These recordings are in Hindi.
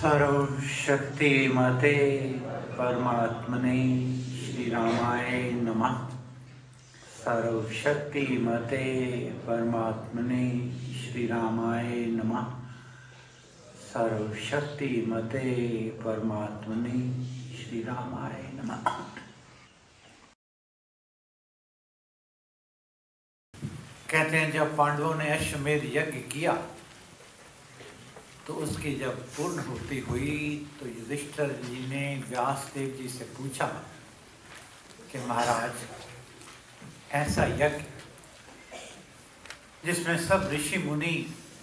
सर्वशक्तिमते परमात्मने श्री रामाय नमः। सर्वशक्तिमते परमात्मने श्री रामाय नमः। सर्वशक्तिमते परमात्मने श्री रामाय नमः। कहते हैं जब पांडवों ने अश्वमेध यज्ञ किया तो उसकी जब पूर्णपूर्ति हुई तो युधिष्ठिर जी ने व्यासदेव जी से पूछा कि महाराज, ऐसा यज्ञ जिसमें सब ऋषि मुनि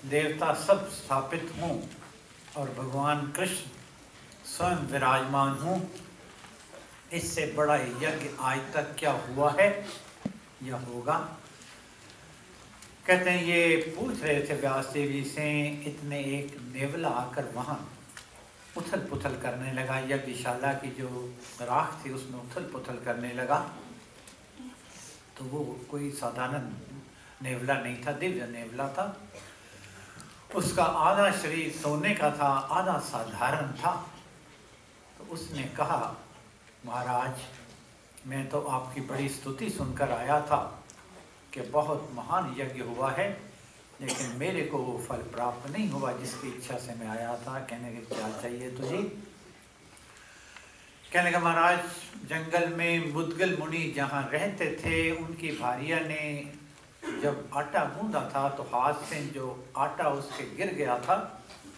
देवता सब स्थापित हों और भगवान कृष्ण स्वयं विराजमान हों, इससे बड़ा यज्ञ आज तक क्या हुआ है या होगा? कहते हैं ये पूछ रहे थे व्यासदेव जी से, इतने एक नेवला आकर वहाँ उथल पुथल करने लगा। यज्ञशाला की जो राख थी उसमें उथल पुथल करने लगा। तो वो कोई साधारण नेवला नहीं था, दिव्य नेवला था। उसका आधा शरीर सोने का था, आधा साधारण था। तो उसने कहा, महाराज, मैं तो आपकी बड़ी स्तुति सुनकर आया था कि बहुत महान यज्ञ हुआ है, लेकिन मेरे को वो फल प्राप्त नहीं हुआ जिसकी इच्छा से मैं आया था। कहने के क्या चाहिए तुझे? कहने का, महाराज, जंगल में मुद्गल मुनि जहाँ रहते थे उनकी भारिया ने जब आटा गूंदा था तो हाथ से जो आटा उसके गिर गया था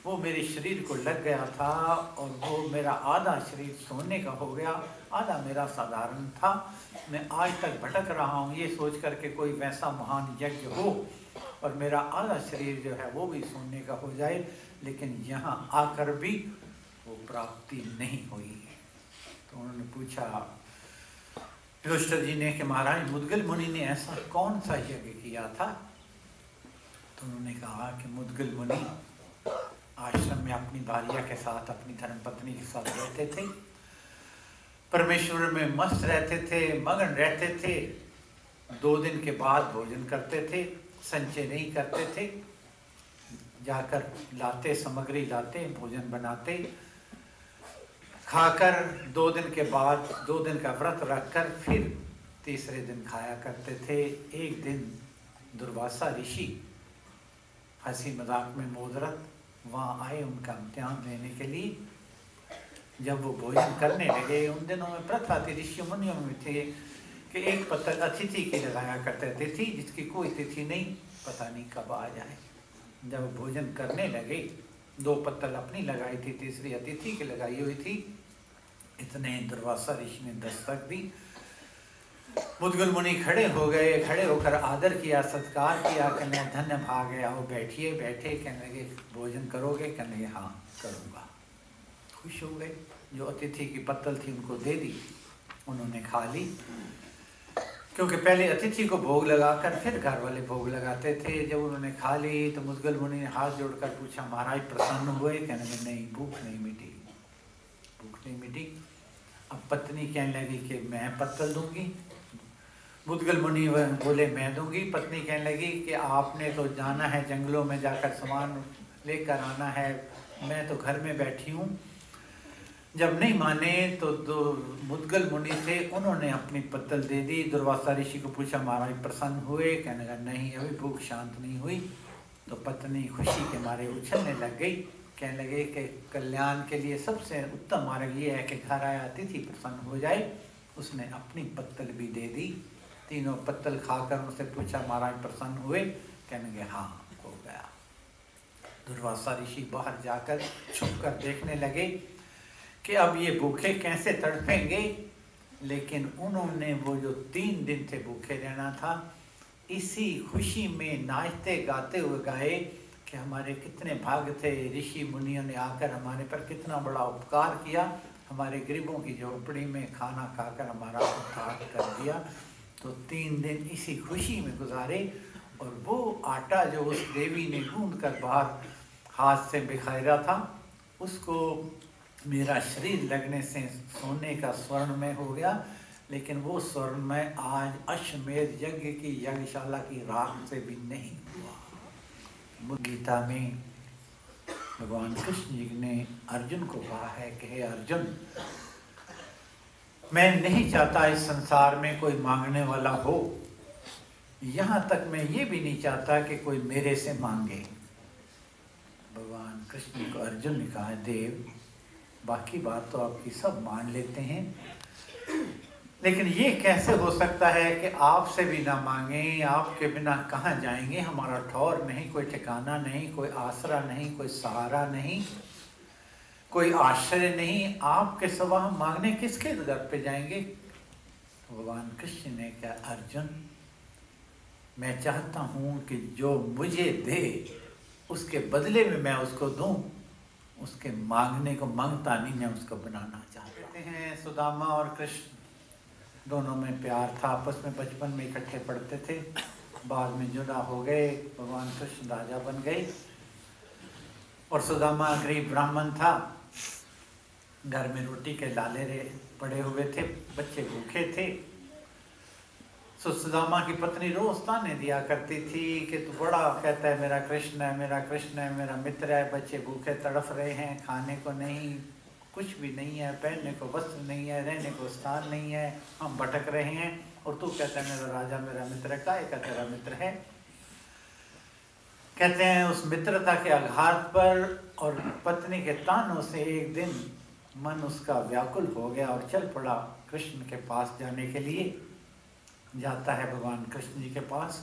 वो मेरे शरीर को लग गया था और वो मेरा आधा शरीर सोने का हो गया, आधा मेरा साधारण था। मैं आज तक भटक रहा हूँ ये सोच करके कोई वैसा महान यज्ञ हो और मेरा आधा शरीर जो है वो भी सोने का हो जाए, लेकिन यहाँ आकर भी वो प्राप्ति नहीं हुई। तो उन्होंने पूछा युधिष्ठिर जी ने कि महाराज, मुद्गल मुनि ने ऐसा कौन सा यज्ञ किया था? तो उन्होंने कहा कि मुद्गल मुनि आश्रम में अपनी भार्या के साथ, अपनी धर्मपत्नी के साथ रहते थे, परमेश्वर में मस्त रहते थे, मगन रहते थे। 2 दिन के बाद भोजन करते थे, संचय नहीं करते थे, जाकर लाते, सामग्री लाते, भोजन बनाते, खाकर 2 दिन के बाद 2 दिन का व्रत रखकर फिर तीसरे दिन खाया करते थे। एक दिन दुर्वासा ऋषि हंसी मजाक में मोदरत वहाँ आए उनका इम्तिहान लेने के लिए। जब वो भोजन करने लगे, उन दिनों में प्रथा थी, ऋषि मुनियों में थे कि एक पत्तल अतिथि की लगाया करते थे, थी जिसकी कोई तिथि नहीं, पता नहीं कब आ जाए। जब भोजन करने लगे, 2 पत्तल अपनी लगाई थी, तीसरी अतिथि की लगाई हुई थी। इतने दुर्वासा ऋषि ने दस्तक दी। मुद्गल मुनि खड़े हो गए, खड़े होकर आदर किया, सत्कार किया, कहने धन्य भाग आओ बैठिए। बैठे, कहने लगे भोजन करोगे? कहने लगे हाँ करूँगा। खुश हो गए। जो अतिथि की पत्तल थी उनको दे दी, उन्होंने खा ली, क्योंकि पहले अतिथि को भोग लगाकर फिर घर वाले भोग लगाते थे। जब उन्होंने खा ली तो मुद्गल मुनि ने हाथ जोड़कर पूछा, महाराज प्रसन्न हुए? कहने लगे नहीं, भूख नहीं मिटी, भूख नहीं मिटी। अब पत्नी कहने लगी कि मैं पत्तल दूंगी। मुद्गल मुनि बोले मैं दूंगी। पत्नी कहने लगी कि आपने तो जाना है जंगलों में, जाकर सामान लेकर आना है, मैं तो घर में बैठी हूँ। जब नहीं माने तो 2 मुद्गल मुनि थे, उन्होंने अपनी पत्तल दे दी। दुर्वासा ऋषि को पूछा, महाराज प्रसन्न हुए? कहने लगा नहीं, अभी भूख शांत नहीं हुई। तो पत्नी खुशी के मारे उछलने लग गई, कहने लगे कि कल्याण के लिए सबसे उत्तम मार्ग ये है कि घर आया अतिथि प्रसन्न हो जाए। उसने अपनी पत्तल भी दे दी। तीनों पत्तल खाकर उनसे पूछा, महाराज प्रसन्न हुए? कहने लगे हाँ, हो गया। दुर्वासा ऋषि बाहर जाकर छुपकर देखने लगे कि अब ये भूखे कैसे तड़पेंगे, लेकिन उन्होंने वो जो 3 दिन थे भूखे रहना था, इसी खुशी में नाचते गाते हुए गाए कि हमारे कितने भाग्य थे, ऋषि मुनियों ने आकर हमारे पर कितना बड़ा उपकार किया, हमारे गरीबों की झोपड़ी में खाना खाकर हमारा उद्धार कर दिया। तो 3 दिन इसी खुशी में गुजारे। और वो आटा जो उस देवी ने गूंद कर बाहर हाथ से बिखेरा था, उसको मेरा शरीर लगने से सोने का स्वर्णमय हो गया, लेकिन वो स्वर्णमय आज अश्वमेध यज्ञ की यज्ञशाला की राख से भी नहीं हुआ। गीता में भगवान कृष्ण जी ने अर्जुन को कहा है कि हे अर्जुन, मैं नहीं चाहता इस संसार में कोई मांगने वाला हो, यहाँ तक मैं ये भी नहीं चाहता कि कोई मेरे से मांगे। भगवान कृष्ण को अर्जुन ने कहा, देव बाकी बात तो आपकी सब मान लेते हैं, लेकिन ये कैसे हो सकता है कि आपसे भी ना मांगे, आपके बिना कहाँ जाएंगे, हमारा ठौर नहीं, कोई ठिकाना नहीं, कोई आसरा नहीं, कोई सहारा नहीं, कोई आश्रय नहीं, आपके सिवा हम मांगने किसके दर पे जाएंगे। तो भगवान कृष्ण ने कहा, अर्जुन मैं चाहता हूँ कि जो मुझे दे उसके बदले में मैं उसको दूं, उसके मांगने को मांगता नहीं, मैं उसको बनाना चाहता हैं। सुदामा और कृष्ण दोनों में प्यार था, आपस में बचपन में इकट्ठे पढ़ते थे, बाद में जुदा हो गए, भगवान कृष्ण राजा बन गए और सुदामा गरीब ब्राह्मण था, घर में रोटी के लाले पड़े हुए थे, बच्चे भूखे थे। सुदामा की पत्नी रोज ताने दिया करती थी कि तू बड़ा कहता है मेरा कृष्ण है, मेरा कृष्ण है, मेरा मित्र है, बच्चे भूखे तड़फ रहे हैं, खाने को नहीं, कुछ भी नहीं है, पहनने को वस्त्र नहीं है, रहने को स्थान नहीं है, हम भटक रहे हैं, और तू कहता है मेरा राजा मेरा मित्र है। काय का तेरा मित्र है? कहते हैं उस मित्रता के आघात पर और पत्नी के तानों से एक दिन मन उसका व्याकुल हो गया और चल पड़ा कृष्ण के पास जाने के लिए। जाता है भगवान कृष्ण जी के पास।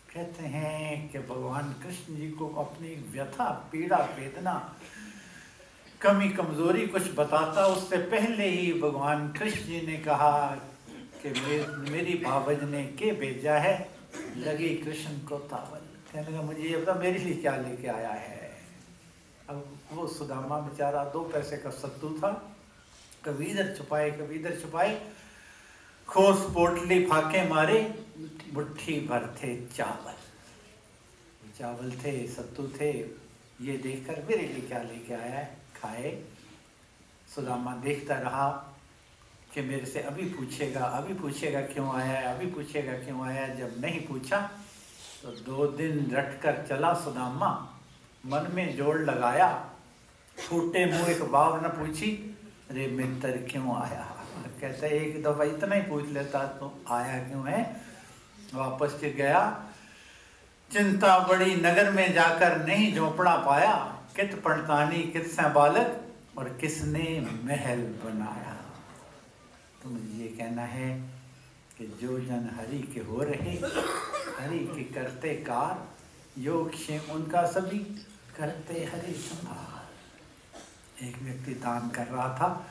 कहते हैं कि भगवान कृष्ण जी को अपनी व्यथा, पीड़ा, वेदना, कमी कमजोरी कुछ बताता उससे पहले ही भगवान कृष्ण जी ने कहा कि मेरी भावज ने के भेजा है, लगी कृष्ण को तावल। कहने लगा मुझे ये बता मेरे लिए क्या लेके आया है। अब वो सुदामा बेचारा 2 पैसे का सत्तू था, कभी इधर छुपाए कभी इधर छुपाए, खोस पोटली फाके मारे, मुट्ठी भर थे चावल, चावल थे, सत्तू थे, ये देखकर मेरे लिए क्या लेके आया है, खाए। सुदामा देखता रहा कि मेरे से अभी पूछेगा क्यों आया है, अभी पूछेगा क्यों आया है। जब नहीं पूछा तो 2 दिन रट कर चला सुदामा, मन में जोड़ लगाया, फूटे मुंह एक बात न पूछी, रे मित्र क्यों आया। कहता है एक दफा इतना ही पूछ लेता तो आया क्यों है। वापस फिर गया, चिंता बड़ी नगर में जाकर नहीं झोपड़ा पाया, कित पड़तानी कित सा बालक और किसने महल बनाया। तो मुझे ये कहना है कि जो जन हरि के हो रहे, हरि के करते कार, योग क्षेम उनका सभी करते हरि संभाल। एक व्यक्ति दान कर रहा था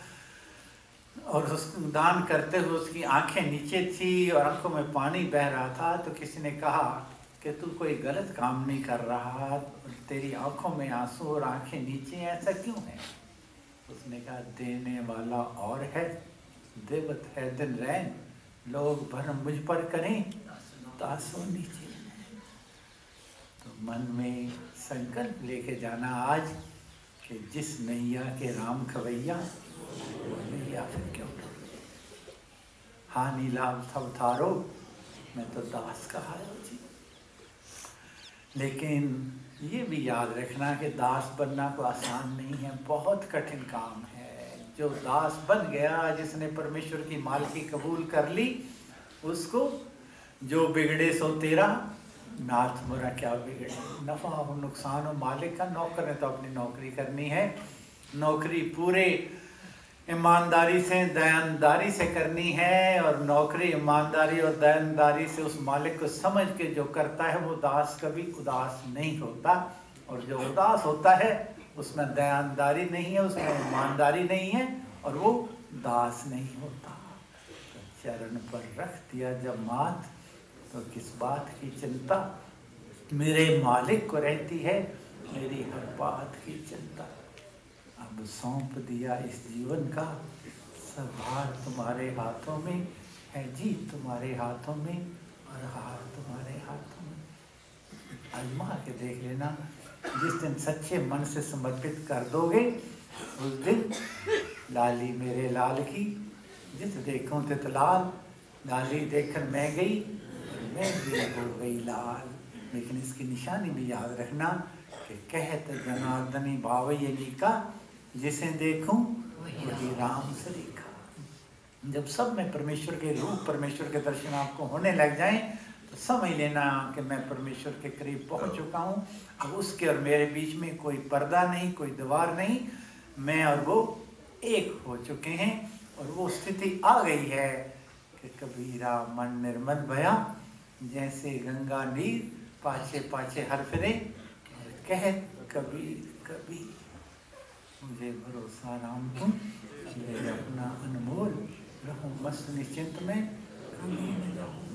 और उस दान करते हुए उसकी आंखें नीचे थी और आंखों में पानी बह रहा था। तो किसी ने कहा कि तू कोई गलत काम नहीं कर रहा, तेरी आंखों में आंसू और आंखें नीचे, ऐसा क्यों है। उसने कहा देने वाला और है, देवत है दिन रैन, लोग भरम मुझ पर करें तासो नीचे। तो मन में संकल्प लेके जाना आज कि जिस नैया के राम खवैया, वो नैया फिर क्यों हानि लाभ सब थारो, मैं तो दास कहायो जी। लेकिन ये भी याद रखना कि दास बनना को आसान नहीं है, बहुत कठिन काम है। जो दास बन गया, जिसने परमेश्वर की मालिकी कबूल कर ली, उसको जो बिगड़े सो तेरा नाथ मोरा क्या बिगड़े। नफा हो नुकसान हो मालिक का, नौकर ने तो अपनी नौकरी करनी है, नौकरी पूरे ईमानदारी से दयानदारी से करनी है, और नौकरी ईमानदारी और दयानदारी से उस मालिक को समझ के जो करता है वो दास कभी उदास नहीं होता। और जो उदास होता है उसमें दयानदारी नहीं है, उसमें ईमानदारी नहीं है, और वो दास नहीं होता। तो चरण पर रख दिया जब माथ, तो किस बात की चिंता, मेरे मालिक को रहती है मेरी हर बात की चिंता। अब सौंप दिया इस जीवन का सब भार तुम्हारे हाथों में है, जीत तुम्हारे हाथों में और हार तुम्हारे हाथों में। आजमा के देख लेना, जिस दिन सच्चे मन से समर्पित कर दोगे उस दिन लाली मेरे लाल की, जिस देखूं तित लाल, लाली देखकर मैं गई मैं भी हो गई लाल। लेकिन इसकी निशानी भी याद रखना कि कहत जनार्दनी भावयली का, जिसे देखूं वही राम सरीखा। जब सब में परमेश्वर के रूप, परमेश्वर के दर्शन आपको होने लग जाएं, तो समझ लेना कि मैं परमेश्वर के करीब पहुंच चुका हूं। अब उसके और मेरे बीच में कोई पर्दा नहीं, कोई दीवार नहीं, मैं और वो एक हो चुके हैं। और वो स्थिति आ गई है कि कबीरा मन निर्मल भया, जैसे गंगा नीर पाछे पाछे हर फिरे, कह कबीर कबीर मुझे भरोसा राम तुम, ले अपना अनमोल, रहूं मस्त निश्चिंत में, कभी न जाऊं।